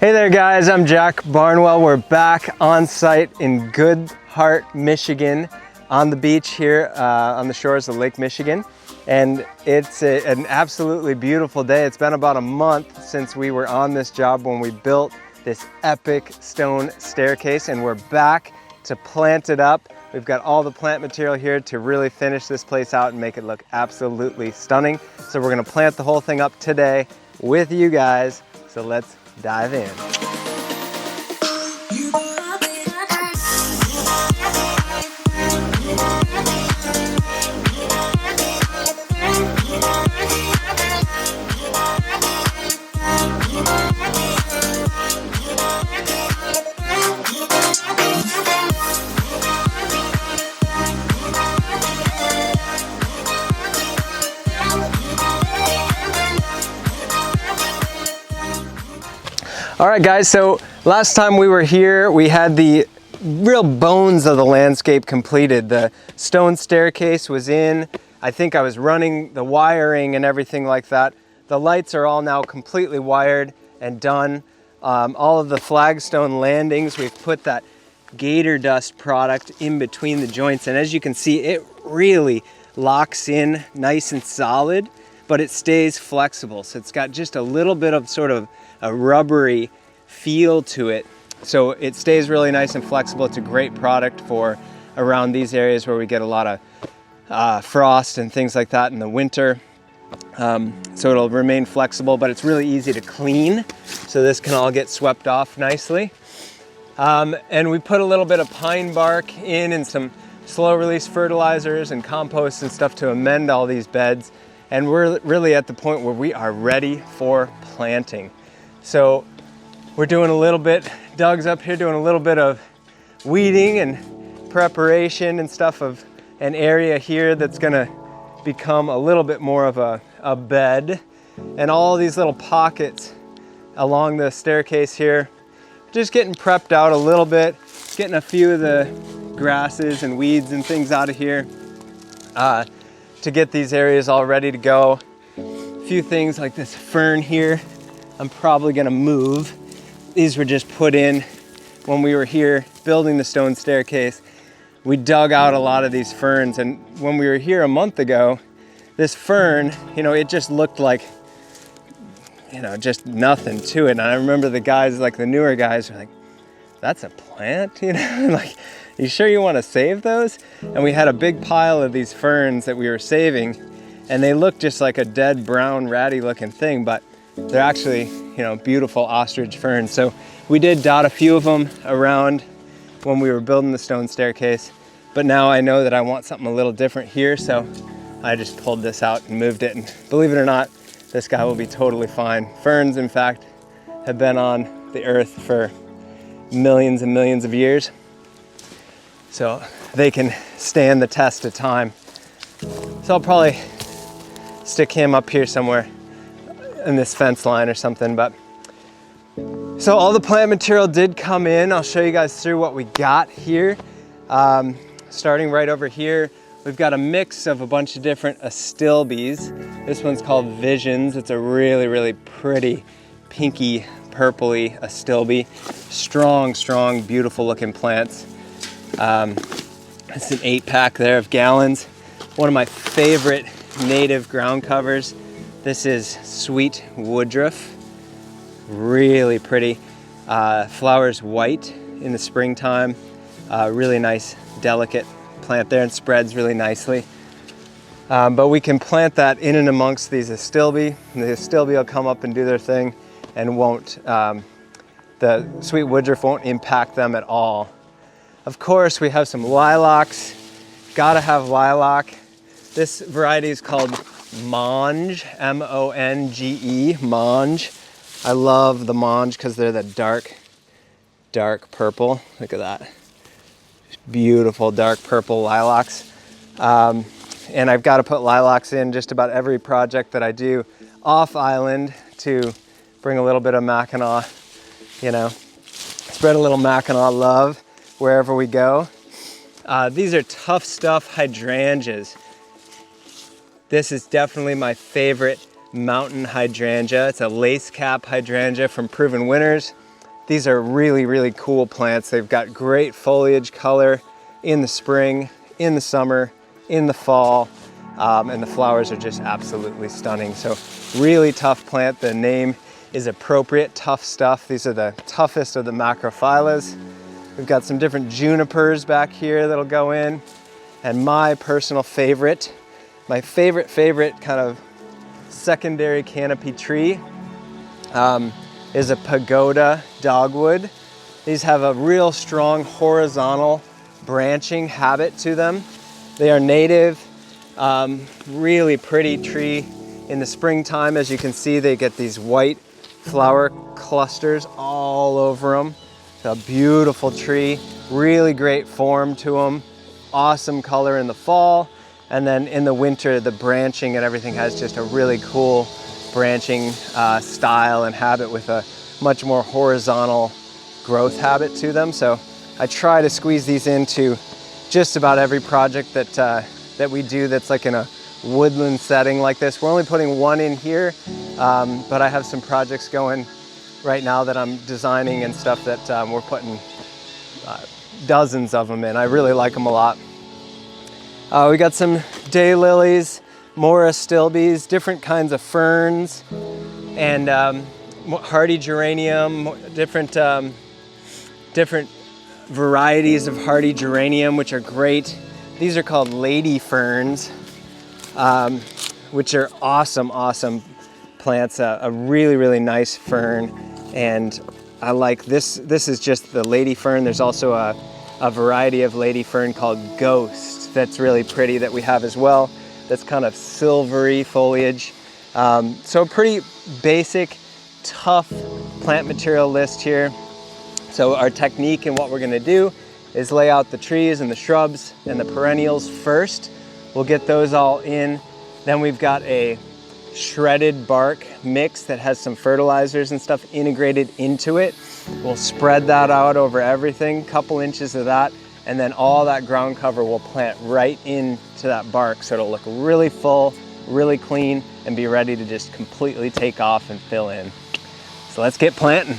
Hey there guys, I'm Jack Barnwell. We're back on site in Good Hart, Michigan, on the beach here on the shores of Lake Michigan. And it's an absolutely beautiful day. It's been about a month since we were on this job when we built this epic stone staircase, and we're back to plant it up. We've got all the plant material here to really finish this place out and make it look absolutely stunning. So we're gonna plant the whole thing up today with you guys. So let's dive in. All right guys, so last time we were here, we had the real bones of the landscape completed. The stone staircase was in. I think I was running the wiring and everything like that. The lights are all now completely wired and done. All of the flagstone landings, we've put that gator dust product in between the joints. And as you can see, it really locks in nice and solid, but it stays flexible. So it's got just a little bit of sort of a rubbery feel to it. So it stays really nice and flexible. It's a great product for around these areas where we get a lot of frost and things like that in the winter. So it'll remain flexible, but it's really easy to clean. So this can all get swept off nicely. And we put a little bit of pine bark in and some slow release fertilizers and compost and stuff to amend all these beds. And we're really at the point where we are ready for planting. So we're doing a little bit, Doug's up here doing a little bit of weeding and preparation and stuff of an area here that's gonna become a little bit more of a bed. And all these little pockets along the staircase here, just getting prepped out a little bit, getting a few of the grasses and weeds and things out of here to get these areas all ready to go. A few things like this fern here, I'm probably gonna move. These were just put in when we were here building the stone staircase. We dug out a lot of these ferns, and when we were here a month ago, this fern, you know, it just looked like, you know, just nothing to it. And I remember the guys, like the newer guys, were like, that's a plant, you know? Like, you sure you want to save those? And we had a big pile of these ferns that we were saving, and they look just like a dead brown ratty looking thing, but they're actually, you know, beautiful ostrich ferns. So we did dot a few of them around when we were building the stone staircase, but now I know that I want something a little different here, so I just pulled this out and moved it, and believe it or not, this guy will be totally fine. Ferns, in fact, have been on the earth for millions and millions of years, so they can stand the test of time. So I'll probably stick him up here somewhere in this fence line or something. But so all the plant material did come in. I'll show you guys through what we got here. Starting right over here, we've got a mix of a bunch of different astilbes. This one's called Visions. It's a really, really pretty pinky purpley astilbe. Strong, beautiful looking plants. It's an 8-pack there of gallons. One of my favorite native ground covers. This is sweet woodruff, really pretty. Flowers white in the springtime. Really nice, delicate plant there and spreads really nicely. But we can plant that in and amongst these astilbe. The astilbe will come up and do their thing and won't, the sweet woodruff won't impact them at all. Of course, we have some lilacs. Gotta have lilac. This variety is called Monge, M-O-N-G-E, Monge. I love the Monge because they're the dark purple. Look at that. Beautiful dark purple lilacs. And I've got to put lilacs in just about every project that I do off island to bring a little bit of Mackinac, you know, spread a little Mackinac love wherever we go. These are Tough Stuff hydrangeas. This is definitely my favorite mountain hydrangea. It's a lace cap hydrangea from Proven Winners. these are really, really cool plants. They've got great foliage color in the spring, in the summer, in the fall, and the flowers are just absolutely stunning. So really tough plant. The name is appropriate, tough stuff. These are the toughest of the macrophyllus. We've got some different junipers back here that'll go in. And my personal favorite, my favorite kind of secondary canopy tree is a pagoda dogwood. These have a real strong horizontal branching habit to them. They are native, really pretty tree. In the springtime, as you can see, they get these white flower clusters all over them. It's a beautiful tree, really great form to them. Awesome color in the fall, and then in the winter the branching and everything has just a really cool branching style and habit with a much more horizontal growth habit to them. So I try to squeeze these into just about every project that we do that's like in a woodland setting like this. We're only putting one in here, but I have some projects going right now that I'm designing and stuff that we're putting dozens of them in. I really like them a lot. We got some daylilies, Mora stilbes, different kinds of ferns, and hardy geranium, different varieties of hardy geranium, which are great. These are called lady ferns, which are awesome plants. A really, really nice fern, and I like this. This is just the lady fern. There's also a variety of lady fern called Ghost that's really pretty that we have as well. That's kind of silvery foliage. So a pretty basic, tough plant material list here. So our technique and what we're gonna do is lay out the trees and the shrubs and the perennials first. We'll get those all in. Then we've got a shredded bark mix that has some fertilizers and stuff integrated into it. We'll spread that out over everything, couple inches of that, and then all that ground cover will plant right into that bark, so it'll look really full, really clean, and be ready to just completely take off and fill in. So let's get planting.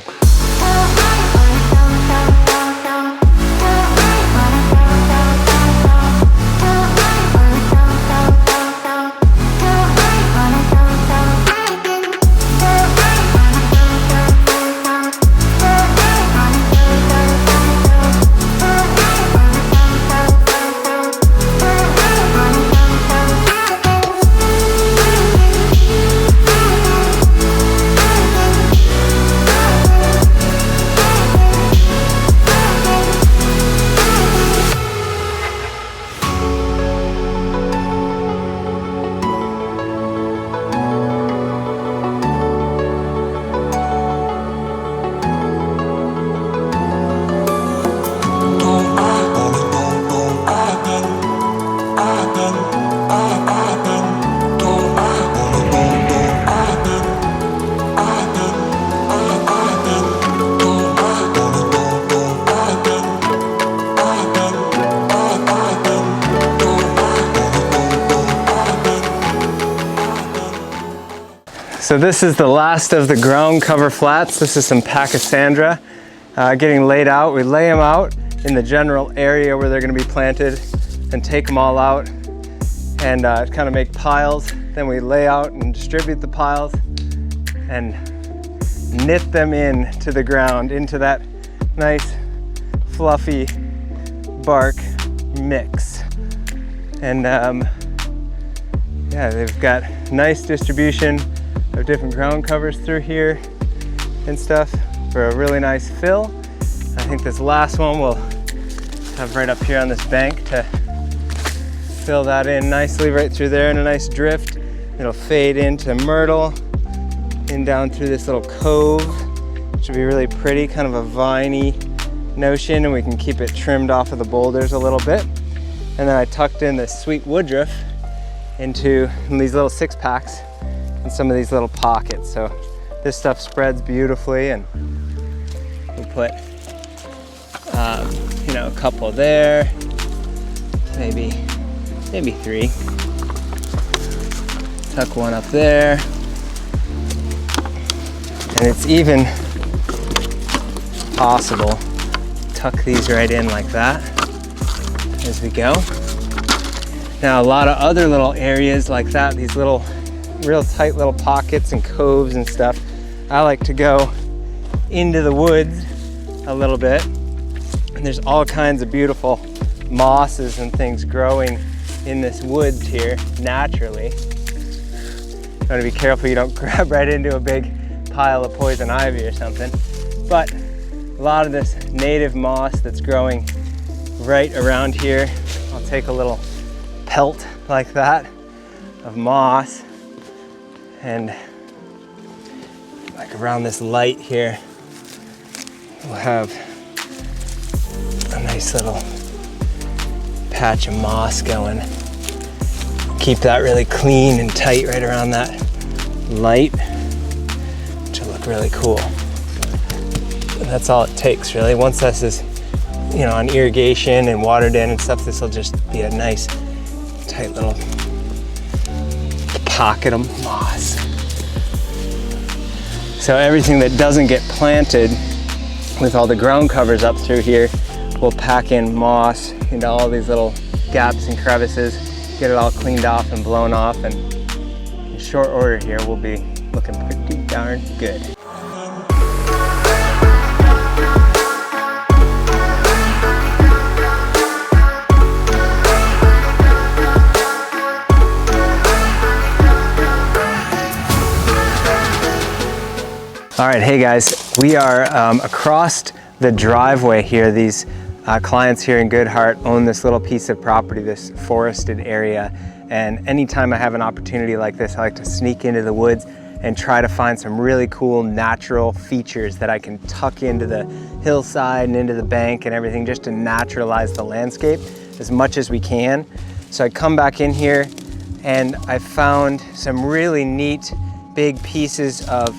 So this is the last of the ground cover flats. This is some Pachysandra getting laid out. We lay them out in the general area where they're going to be planted and take them all out and kind of make piles. Then we lay out and distribute the piles and knit them in to the ground, into that nice fluffy bark mix. And yeah, they've got nice distribution of different ground covers through here and stuff for a really nice fill. I think this last one we'll have right up here on this bank to fill that in nicely right through there in a nice drift. It'll fade into myrtle, in down through this little cove, which will be really pretty, kind of a viney notion, and we can keep it trimmed off of the boulders a little bit. And then I tucked in the sweet woodruff into these little 6-packs and some of these little pockets. So this stuff spreads beautifully, and we'll put you know, a couple there, maybe 3. Tuck one up there, and it's even possible. Tuck these right in like that as we go. Now a lot of other little areas like that, these little real tight little pockets and coves and stuff, I like to go into the woods a little bit, and there's all kinds of beautiful mosses and things growing in this woods here naturally. You want to be careful you don't grab right into a big pile of poison ivy or something, but a lot of this native moss that's growing right around here. I'll take a little pelt like that of moss, and like around this light here we'll have a nice little patch of moss going. Keep that really clean and tight right around that light, which will look really cool. And that's all it takes really. Once this is, you know, on irrigation and watered in and stuff, this will just be a nice tight little pocket of moss. So everything that doesn't get planted with all the ground covers up through here, we'll pack in moss into all these little gaps and crevices, get it all cleaned off and blown off, and in short order here we'll be looking pretty darn good. All right, hey guys, we are across the driveway here. These clients here in Good Hart own this little piece of property, this forested area. And anytime I have an opportunity like this, I like to sneak into the woods and try to find some really cool natural features that I can tuck into the hillside and into the bank and everything, just to naturalize the landscape as much as we can. So I come back in here and I found some really neat big pieces of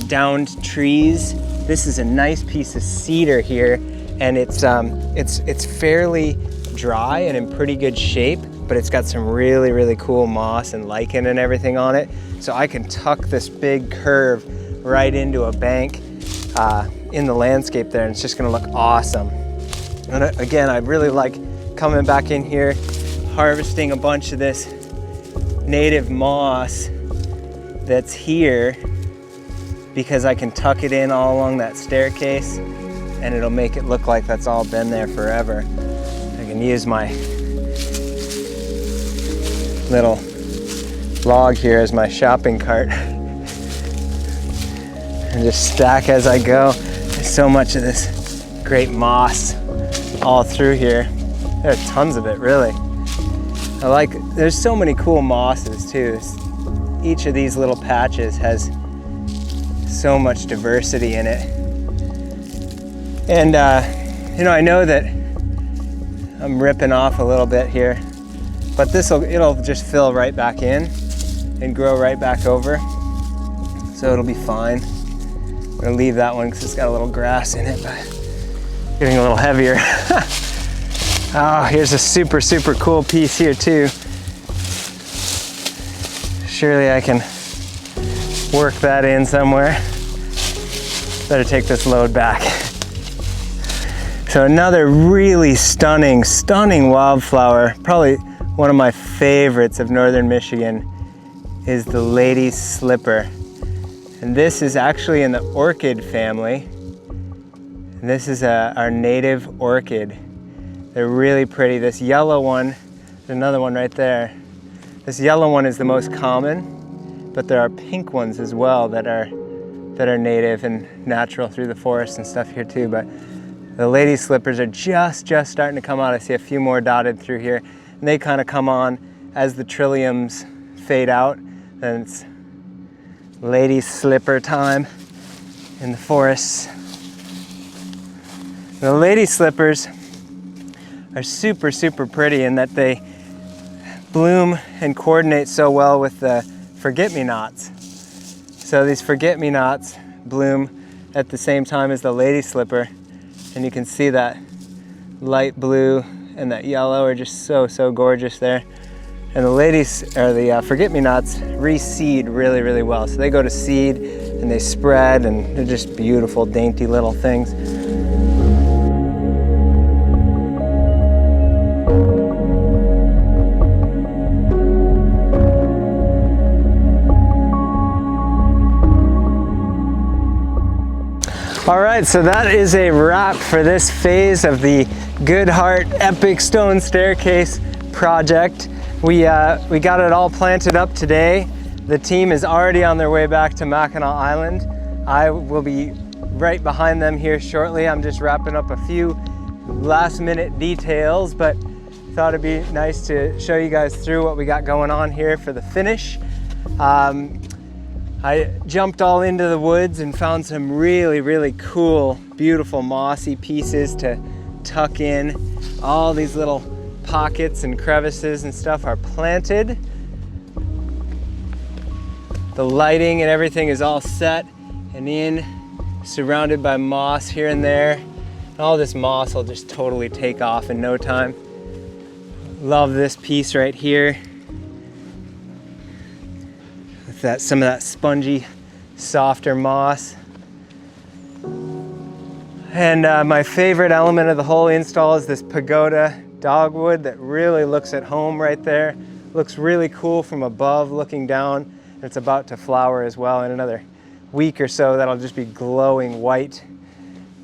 downed trees. This is a nice piece of cedar here, and it's fairly dry and in pretty good shape, but it's got some really cool moss and lichen and everything on it. So I can tuck this big curve right into a bank in the landscape there, and it's just gonna look awesome. And again, I really like coming back in here, harvesting a bunch of this native moss that's here, because I can tuck it in all along that staircase and it'll make it look like that's all been there forever. I can use my little log here as my shopping cart and just stack as I go. There's so much of this great moss all through here. There's tons of it, really. There's so many cool mosses too. Each of these little patches has so much diversity in it. And you know, I know that I'm ripping off a little bit here, but it'll just fill right back in and grow right back over. So it'll be fine. I'm gonna leave that one because it's got a little grass in it, but getting a little heavier. Oh, here's a super cool piece here too. Surely I can work that in somewhere. Better take this load back. So another really stunning wildflower, probably one of my favorites of northern Michigan, is the lady slipper. And this is actually in the orchid family. And this is our native orchid. They're really pretty. This yellow one, there's another one right there. This yellow one is the most common, but there are pink ones as well that are native and natural through the forest and stuff here too. But the lady slippers are just starting to come out. I see a few more dotted through here, and they kind of come on as the trilliums fade out. Then it's lady slipper time in the forests. The lady slippers are super pretty in that they bloom and coordinate so well with the forget-me-nots. So these forget-me-nots bloom at the same time as the lady slipper, and you can see that light blue and that yellow are just so gorgeous there. And the forget-me-nots reseed really well. So they go to seed, and and they spread, and they're just beautiful, dainty little things. All right, so that is a wrap for this phase of the Good Hart Epic Stone Staircase project. We got it all planted up today. The team is already on their way back to Mackinac Island. I will be right behind them here shortly. I'm just wrapping up a few last minute details, but thought it'd be nice to show you guys through what we got going on here for the finish. I jumped all into the woods and found some really, really cool, beautiful mossy pieces to tuck in. All these little pockets and crevices and stuff are planted. The lighting and everything is all set and in, surrounded by moss here and there. And all this moss will just totally take off in no time. Love this piece right here. Some of that spongy, softer moss. And my favorite element of the whole install is this pagoda dogwood that really looks at home right there. Looks really cool from above looking down. And it's about to flower as well in another week or so. That'll just be glowing white.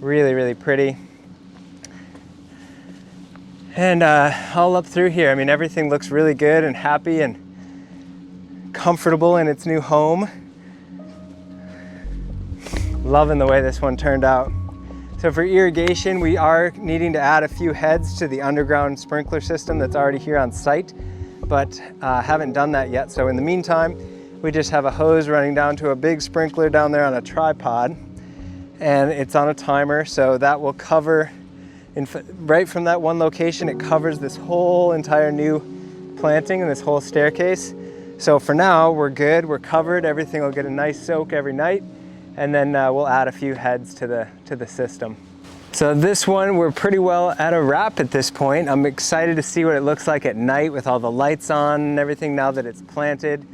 Really, really pretty. And all up through here, I mean, everything looks really good and happy and comfortable in its new home. Loving the way this one turned out. So for irrigation, we are needing to add a few heads to the underground sprinkler system that's already here on site, but haven't done that yet. So in the meantime, we just have a hose running down to a big sprinkler down there on a tripod, and it's on a timer, so that will cover, right from that one location, it covers this whole entire new planting and this whole staircase. So for now, we're good, we're covered, everything will get a nice soak every night, and then we'll add a few heads to the system. So this one, we're pretty well at a wrap at this point. I'm excited to see what it looks like at night with all the lights on and everything now that it's planted.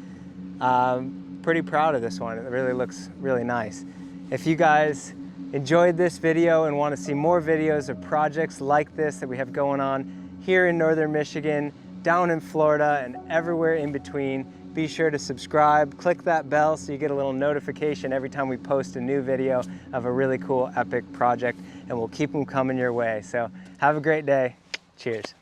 Pretty proud of this one, it really looks really nice. If you guys enjoyed this video and want to see more videos of projects like this that we have going on here in northern Michigan, down in Florida, and everywhere in between, be sure to subscribe, click that bell so you get a little notification every time we post a new video of a really cool epic project, and we'll keep them coming your way. So have a great day. Cheers.